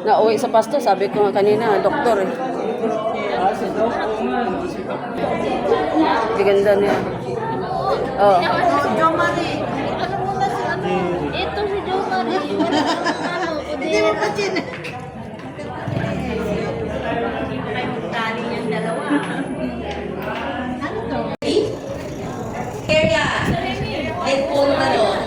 Nauwi sa pasto, sabi ko nga kanina, doktor eh. Ganda niya. Oh. Ito si Jomar. Hindi mo pa chin. Yung dalawa. Ano to? Area. Headphone na doon.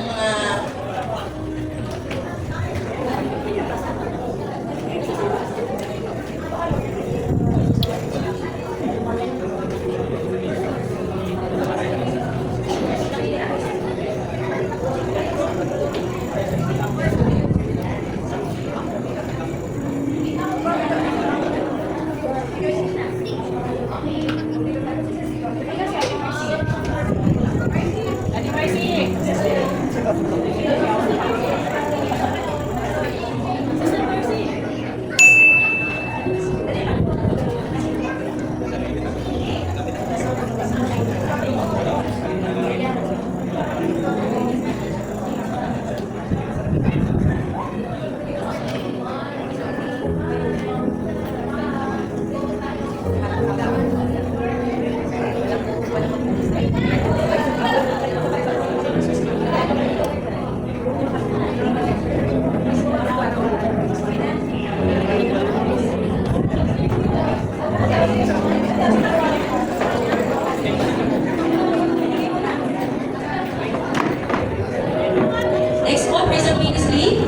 Next po, Prison Ministry.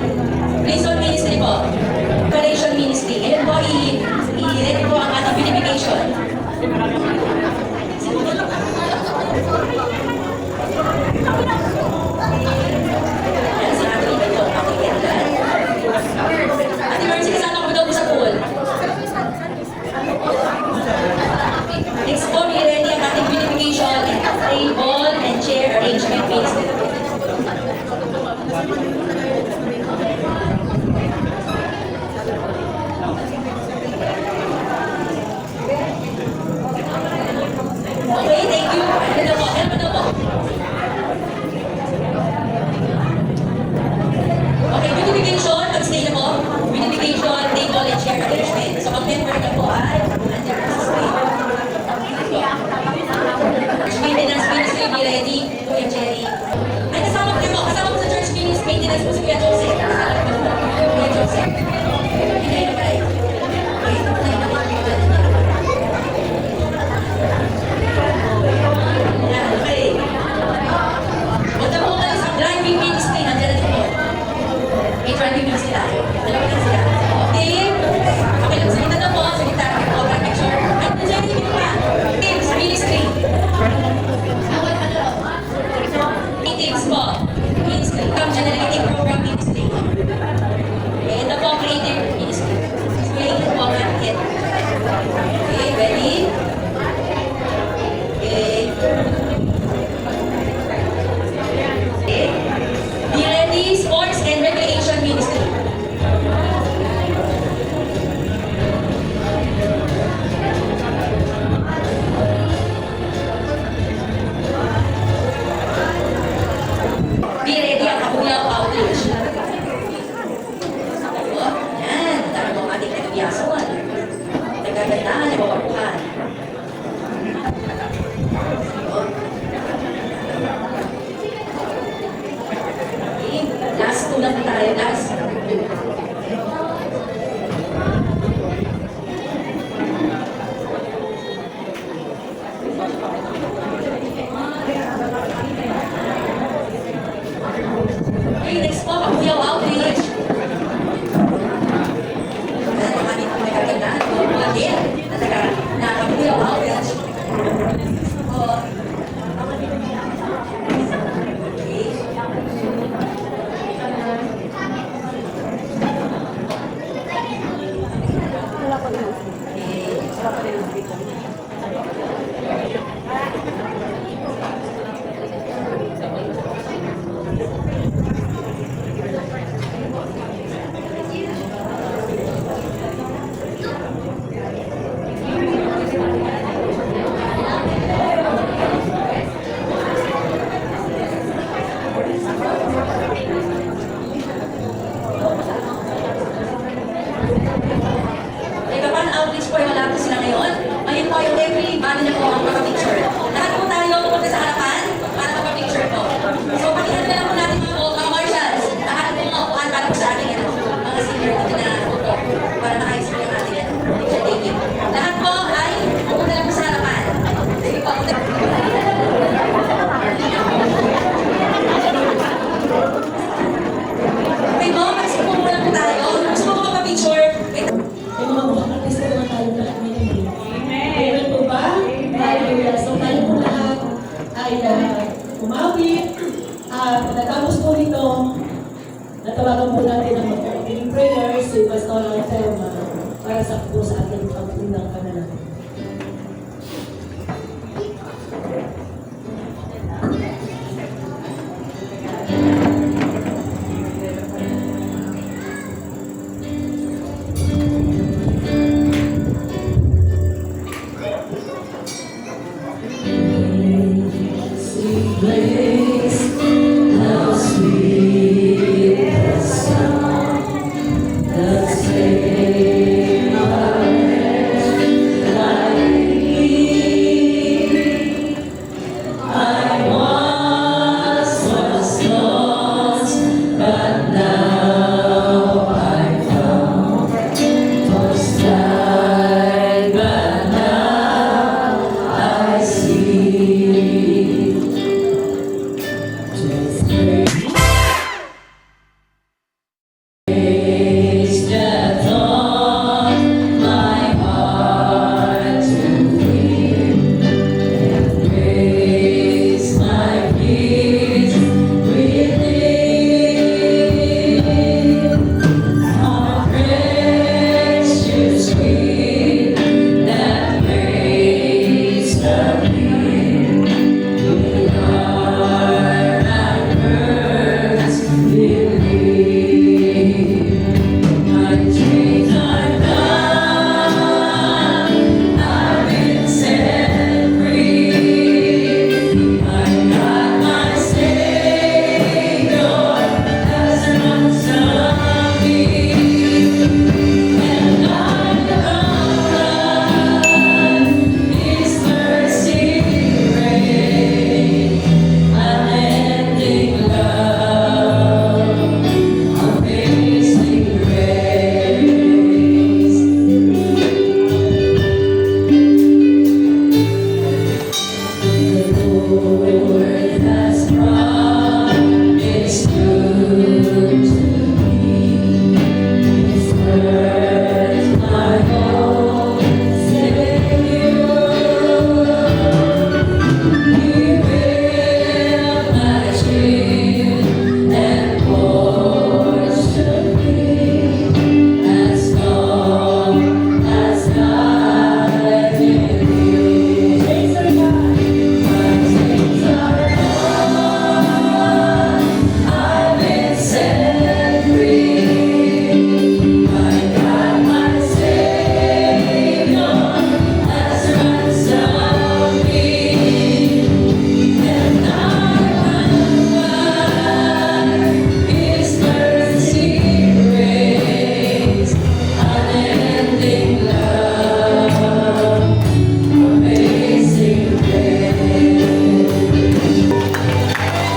Prison Ministry po. Operation Ministry. Ngayon po, i-ready po ang ating unification. Yan, si Ate Iba ito. Pakikita. Ate Mercy, kasama ko daw po sa pool. Next po, i-ready ang ating unification and table and chair arrangement ministry. Okay, thank you. Ano po? Okay, unification, pag-stay na po. Unification, table and chair arrangement. So, mag-member na po ay nandiyan sa screen. Maintenance Ministry, be ready. Kuya Jerry. Ay, kasama po sa Church Maintenance po si Kuya Joseph. Kuya Joseph. Hindi na ba? Okay. Punta po kayo sa driving ministry. Nandiyan na po. May driving ministry tayo. Dalawa lang sila. Okay. Okay lang. Salita na po. Salita na po. Picture. Ay, nandiyan na po pa. Teams ministry. Meetings po. Ministry. Come generating program ministry. Okay. Ito po creative ministry. Explain po ang market. Okay. Ready? Okay. Be ready, Sports and Recreation Ministry. Be ready ang Kabuyaw Outreach. Yan, tara mo ating nagbiyasawan. Nagagandaan, nabawapuhan. Last two na po tayo, last. Okay, next po, Kabuyaw Outreach. Marami po may kagandaan. Again, na Kabuyaw Outreach. mga tema para sa po sa ating pag-unang panalangin.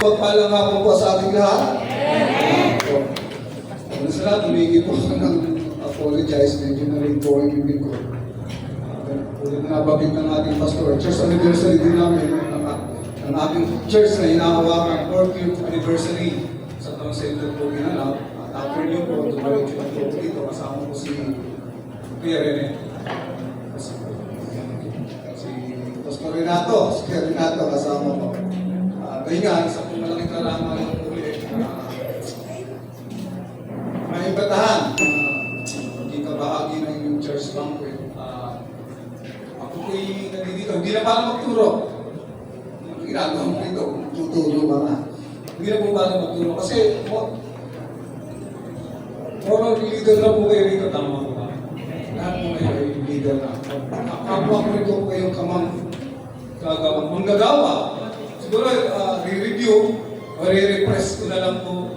Pagpalang hapon po sa ating lahat. Una sa lahat, humingi po ako ng apologize. Medyo na-rin po ang bibig ko. Ulit na nabagit ng ating pastor. Church anniversary din namin ng ating church na hinahawakan 40th anniversary sa taong center po ginanap. At after niyo po, tumalit yung po dito. Kasama po si Kuya Rene. Si Pastor Renato. Si Kuya Renato kasama po. Kaya nga, isa pong malaking karangan ng uli, may ibatahan, hindi ka bahagi ng inyong church banquet. Ako po'y nandito, hindi na parang magturo. Ang ginagawa mo dito, tuturo ba nga? Hindi na po parang magturo. Kasi, moral leader na po kayo dito, tama po ba? Lahat po kayo ay leader na. Kapwa ko ito po kayong manggagawa. Siguro, re-review o re-repress ko na lang po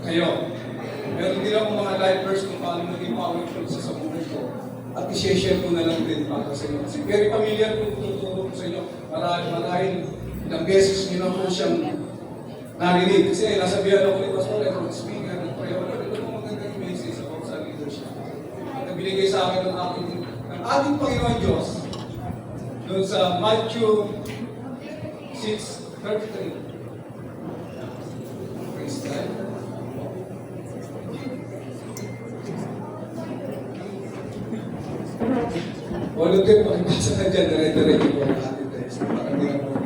kayo. Pero hindi lang po mga lifers kung paano maging powerful sa buhay ko. At i-share ko na lang din para sa inyo. Kasi very familiar po tuturo ko sa inyo. Marahil ilang beses nyo na po siyang narinig. Kasi nasabihan ako ni Pastor, ako speaker, nag-pray ako. Ito po magandang message about sa leadership. At binigay sa akin ng ating Panginoon Diyos. Doon sa Matthew 6:33. Praise God. Volunteer, pakipasa na dyan. Dire-diretso po ang ating text. Para hindi na po po.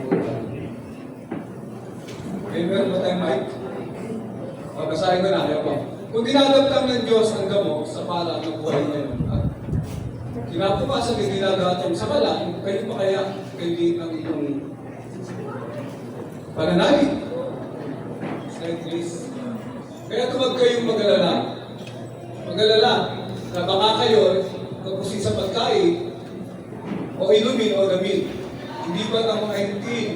Okay, meron ba tayong mic? Basahin ko na. Ayaw po. Kung dinadamdam ng Diyos ang gamot sa para ng buhay ngayon. At kinabukasan ay dinagatong sa bala, kayo pa kaya kaili ng iyong pananalig. Slide please. Kaya huwag kayong mag-alala. Mag-alala na baka kayo tapusin sa pagkain o inumin o gamin. Hindi ba ang mga hintiin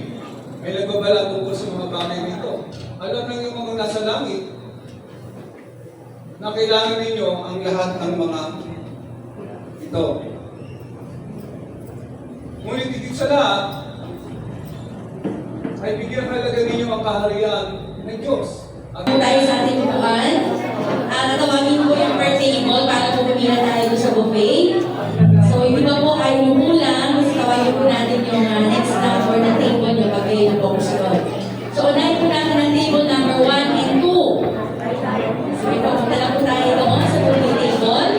may nagbabala tungkol sa mga bagay nito? Alam lang yung mga nasa langit na kailangan ninyo ang lahat ng mga ito. Ngunit higit sa lahat, ay bigyan halaga ninyo ang kaharian ng Diyos. At Kung tayo sa ating upuan, tatawagin ko yung per table para po pumila tayo sa buffet. So, yung iba po ay umulang, mas tawagin po natin yung next number na table nyo pag kayo na po So, unahin po natin ang table number 1 and 2. So, ipapunta lang po tayo doon sa buffet table.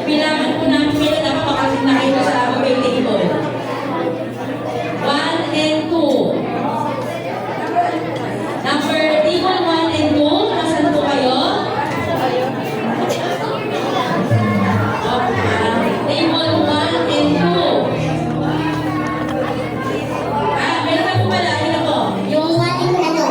Bilangan po namin kailan napapakasin na kayo sa buffet table. 1 and 2. Number table 1 and 2, nasan po kayo? Table 1 and 2. Meron na po pala, yun ako. Yung ating ano.